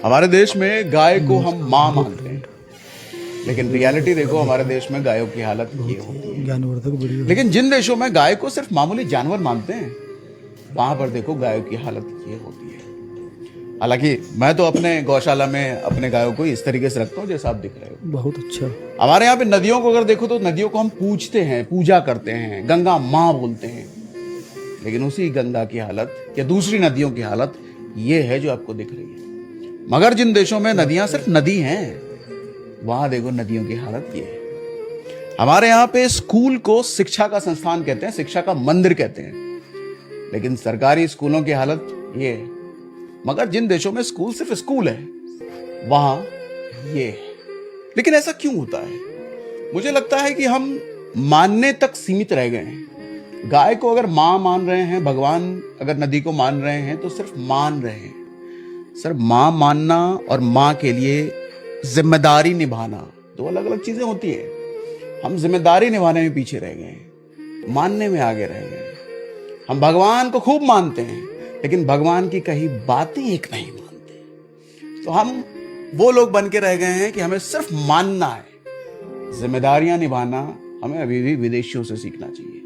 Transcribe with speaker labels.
Speaker 1: हमारे देश में गाय को हम माँ मानते हैं, लेकिन रियलिटी देखो हमारे देश में गायों की हालत ये होती है।
Speaker 2: ज्ञानवर्धक वीडियो है।
Speaker 1: लेकिन जिन देशों में गाय को सिर्फ मामूली जानवर मानते हैं, वहां पर देखो गायों की हालत ये होती है। हालांकि मैं तो अपने गौशाला में अपने गायों को इस तरीके से रखता हूँ जैसा आप दिख रहे हो।
Speaker 2: बहुत अच्छा।
Speaker 1: हमारे यहाँ पे नदियों को अगर देखो तो नदियों को हम पूजते हैं, पूजा करते हैं, गंगा माँ बोलते हैं। लेकिन उसी गंगा की हालत या दूसरी नदियों की हालत ये है जो आपको दिख रही है। मगर जिन देशों में नदियां सिर्फ नदी हैं, वहां देखो नदियों की हालत ये है। हमारे यहाँ पे स्कूल को शिक्षा का संस्थान कहते हैं, शिक्षा का मंदिर कहते हैं, लेकिन सरकारी स्कूलों की हालत ये है। मगर जिन देशों में स्कूल सिर्फ स्कूल है, वहां ये है। लेकिन ऐसा क्यों होता है? मुझे लगता है कि हम मानने तक सीमित रह गए हैं। गाय को अगर मां मान रहे हैं, भगवान अगर नदी को मान रहे हैं, तो सिर्फ मान रहे हैं। सर, मां मानना और मां के लिए जिम्मेदारी निभाना दो अलग अलग चीजें होती है। हम जिम्मेदारी निभाने में पीछे रह गए हैं, मानने में आगे रह गए हैं। हम भगवान को खूब मानते हैं, लेकिन भगवान की कही बातें एक नहीं मानते। तो हम वो लोग बन के रह गए हैं कि हमें सिर्फ मानना है, जिम्मेदारियां निभाना हमें अभी भी विदेशियों से सीखना चाहिए।